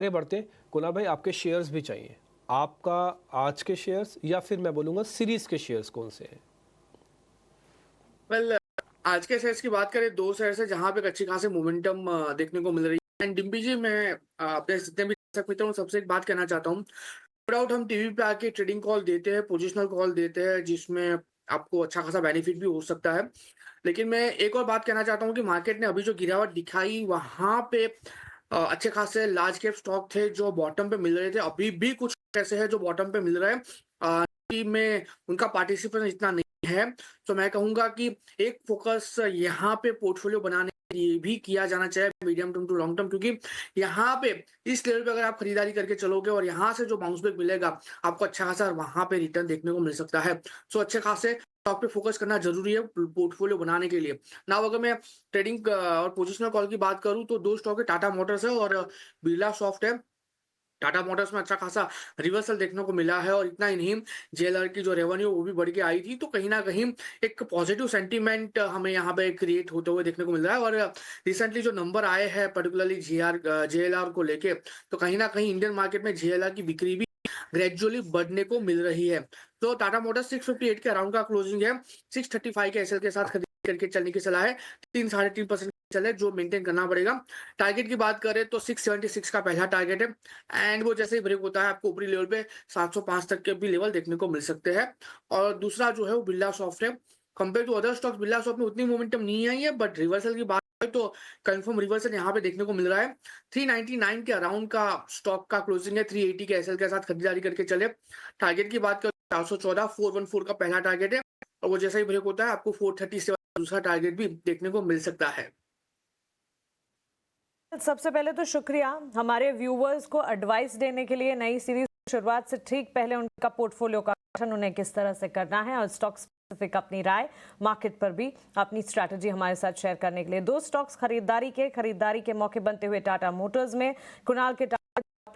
आगे बढ़ते कुणाल भाई, आपके शेयर्स भी चाहिए। आपका आज के शेयर्स या फिर मैं बोलूंगा सीरीज के शेयर्स कौन से हैं? वेल आज के शेयर्स की बात करें, दो शेयर्स है जहां पे एक अच्छी खासी मोमेंटम देखने को मिल रही है। एंड डिम्पी जी, मैं अपने जितने भी दर्शक मित्र हूं सबसे एक बात कहना चाहता हूँ। नो डाउट हम टीवी पे आके ट्रेडिंग कॉल देते हैं, पोजिशनल कॉल देते हैं, जिसमें आपको अच्छा खासा बेनिफिट भी हो सकता है। लेकिन मैं एक और बात कहना चाहता हूँ कि मार्केट ने अभी जो गिरावट दिखाई वहां पे अच्छे खासे लार्ज कैप स्टॉक थे जो बॉटम पे मिल रहे थे। अभी भी कुछ ऐसे हैं जो बॉटम पे मिल रहे हैं, में उनका पार्टिसिपेशन इतना नहीं है। तो मैं कहूंगा कि एक फोकस यहाँ पे पोर्टफोलियो बनाने के लिए भी किया जाना चाहिए, medium term to long term, क्योंकि यहाँ पे इस लेवल पे अगर आप खरीदारी करके चलोगे और यहाँ से जो बाउंस बैक मिलेगा आपको अच्छा खासा वहां पे रिटर्न देखने को मिल सकता है। सो अच्छे खासे स्टॉक पे फोकस करना जरूरी है पोर्टफोलियो बनाने के लिए। ना अगर मैं ट्रेडिंग और पोजिशनल कॉल की बात करूं तो दो स्टॉक है, टाटा मोटर्स है और बिरला सॉफ्ट है। टाटा मोटर्स में अच्छा खासा रिवर्सल देखने को मिला है और इतना ही नहीं, जेएलआर की जो रेवेन्यू वो भी बढ़ के आई थी, तो कहीं ना कहीं एक पॉजिटिव सेंटीमेंट हमें यहाँ पे क्रिएट होते हुए देखने को मिल रहा है। और रिसेंटली जो नंबर आए हैं पर्टिकुलरली जेएलआर को लेके, तो कहीं ना कहीं इंडियन मार्केट में जेएलआर की बिक्री भी ग्रेजुअली बढ़ने को मिल रही है। तो टाटा मोटर्स 658 के अराउंड का क्लोजिंग है, 635 के एसएल के साथ खरीद करके चलने की सलाह है। 3 साढ़े 3% चले जो मेंटेन करना पड़ेगा। टारगेट की बात करें तो 676 का पहला टारगेट है, एंड वो जैसे ही ब्रेक होता है आपको ऊपरी लेवल पे 705 तक के भी लेवल देखने को मिल सकते हैं। और दूसरा जो है वो बिरला सॉफ्ट है। Compare to other stocks Birlasoft में उतनी मोमेंटम नहीं आई है, बट रिवर्सल की बात करें तो कंफर्म रिवर्सल यहाँ पे देखने को मिल रहा है। 399 के अराउंड का स्टॉक का क्लोजिंग है, 380 के एसएल के साथ खरीदारी करके चले। टारगेट की बात करें 414 414 का पहला टारगेट है, और वो जैसा ही ब्रेक होता है आपको 430 से दूसरा टारगेट भी देखने को मिल सकता है। सबसे पहले तो शुक्रिया हमारे व्यूवर्स को एडवाइस देने के लिए। नई सीरीज शुरुआत से ठीक पहले उनका पोर्टफोलियो का गठन उन्हें किस तरह से करना है और स्टॉक स्पेसिफिक अपनी राय, मार्केट पर भी अपनी स्ट्रैटेजी हमारे साथ शेयर करने के लिए। दो स्टॉक्स खरीदारी के मौके बनते हुए टाटा मोटर्स में कुणाल के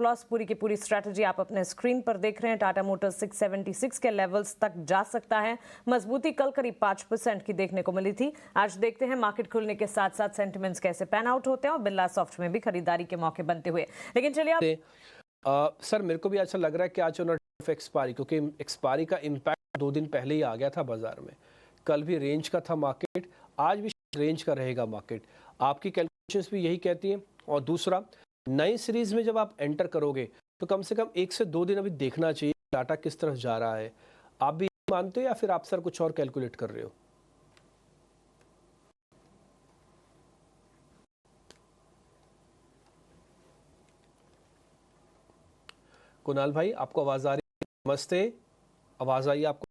लॉस पूरी की पूरी स्ट्रैटेजी आप अपने स्क्रीन पर देख रहे हैं। टाटा मोटर्स 676 के लेवल्स तक जा सकता है। मजबूती कल करीब 5% की देखने को मिली थी। आज देखते हैं मार्केट खुलने के साथ साथ सेंटिमेंट्स कैसे पैन आउट होते हैं और बिरला सॉफ्ट में भी खरीदारी के मौके बनते हुए। लेकिन चलिए सर, मेरे को भी अच्छा लग रहा है कि आज एक्सपायरी, क्योंकि एक्सपायरी का इम्पैक्ट 2 दिन पहले ही आ गया था बाजार में। कल भी रेंज का था मार्केट, आज भी रेंज का रहेगा मार्केट। आपकी कैलकुलेशंस भी यही कहती हैं। और दूसरा, नई सीरीज में जब आप एंटर करोगे तो कम से कम 1 से 2 दिन अभी देखना चाहिए डाटा किस तरफ जा रहा है। आप भी मानते हो या फिर आप सर कुछ और कैलकुलेट कर रहे हो? कुणाल भाई, आपको आवाज आ रही है? नमस्ते, आवाज आई आपको?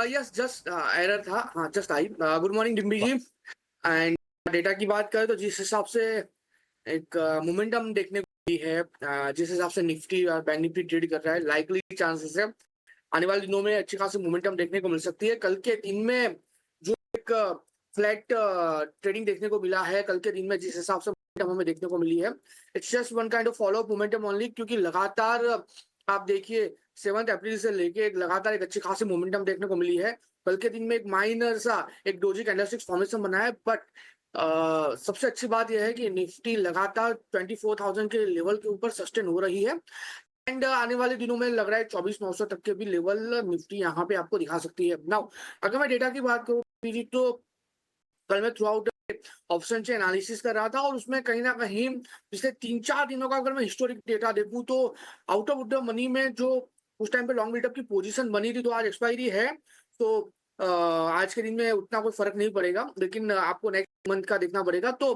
यस, जस्ट एरर था, हाँ जस्ट आई। गुड मॉर्निंग डिम्बी जी। एंड डेटा की बात करें तो जिस हिसाब से एक मोमेंटम देखने को मिली है, जिस हिसाब से निफ्टी और बैंक निफ्टी ट्रेड कर रहा है, लाइकली चांसेस है आने वाले दिनों में अच्छी खासी मोमेंटम देखने को मिल सकती है। कल के दिन में जो एक फ्लैट ट्रेडिंग देखने को मिला है, कल के दिन में जिस हिसाब से मोमेंटम हमें देखने को मिली है, it's just one kind of follow up momentum only, क्योंकि लगातार आप देखिए 7 अप्रैल से लेके एक लगातार एक अच्छी खासी मोमेंटम देखने को मिली है। कल के दिन में एक माइनर सा एक डोजी कैंडलस्टिक फॉर्मेशन बना है, बट सबसे अच्छी बात यह है कि निफ्टी लगातार 24,000 के लेवल के ऊपर सस्टेन हो रही है। एंड आने वाले दिनों में लग रहा है 24,900 तक के भी लेवल निफ्टी यहाँ पे आपको दिखा सकती है। नाउ अगर मैं डेटा की बात करूँ तो कल मैं थ्रू आउट ऑप्शन से एनालिसिस कर रहा था, और उसमें कहीं ना कहीं पिछले 3-4 दिनों का अगर मैं हिस्टोरिक डेटा देखूं तो आउट ऑफ द मनी में जो उस टाइम पे लॉन्ग मीटअप की पोजीशन बनी थी, तो आज एक्सपायरी है, तो आज के दिन में उतना कोई फर्क नहीं पड़ेगा, लेकिन आपको नेक्स्ट मंथ का देखना पड़ेगा। तो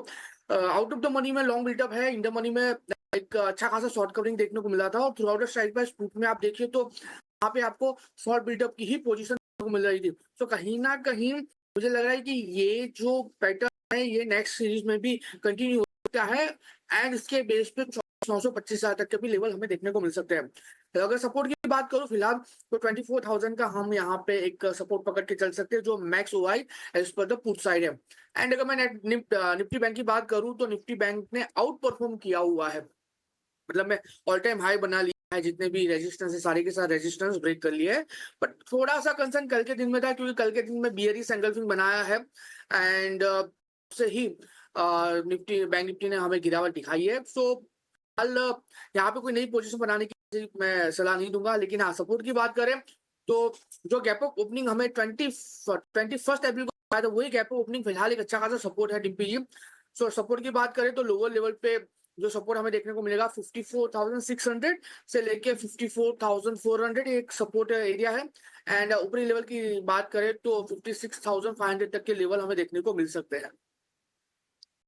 आउट ऑफ द मनी में लॉन्ग मीटअप है, इन द मनी में एक अच्छा खासा शॉर्ट कवरिंग देखने को मिला था, और through out the strike price में आप देखिए तो वहाँ पे आपको शॉर्ट बिल्डअप की ही पोजीशन मिल रही थी। तो कहीं ना कहीं मुझे लग रहा है कि ये जो पैटर्न है ये नेक्स्ट सीरीज में भी कंटिन्यू हो सकता है, एंड इसके बेस पे 925,000 तक के भी लेवल हमें देखने को मिल सकते हैं। तो अगर सपोर्ट की बात करूं फिलहाल तो 24,000 का हम यहाँ पे एक सपोर्ट पकड़ के चल सकते हैं, जो max OI as per the put side है। एंड अगर मैं निफ्टी बैंक की बात करूं तो निफ्टी बैंक ने आउट परफॉर्म किया हुआ है, मतलब मैं ऑल टाइम हाई बना लिया है, जितने भी रेजिस्टेंस है सारे के सारे रेजिस्टेंस ब्रेक कर लिए है। बट थोड़ा सा कंसर्न कल के दिन में था, क्योंकि कल के दिन में बियरिश एंगल्फिंग बनाया है, एंड से ही निफ्टी बैंक निफ्टी ने हमें गिरावट दिखाई है। सो कल यहाँ पे कोई नई पोजीशन बनाने की मैं सलाह नहीं दूंगा, लेकिन हाँ सपोर्ट की बात करें तो जो गैप अप ओपनिंग हमें 21st अप्रैल को आया था, वही गैप अप ओपनिंग फिलहाल एक अच्छा खासा सपोर्ट है डिम्पी जी। सो सपोर्ट की बात करें तो लोअर लेवल पे जो सपोर्ट हमें देखने को मिलेगा 54,600 से लेके 54,400 एक सपोर्ट एरिया है। एंड ऊपरी लेवल की बात करें तो 56,500 तक के लेवल हमें देखने को मिल सकते हैं।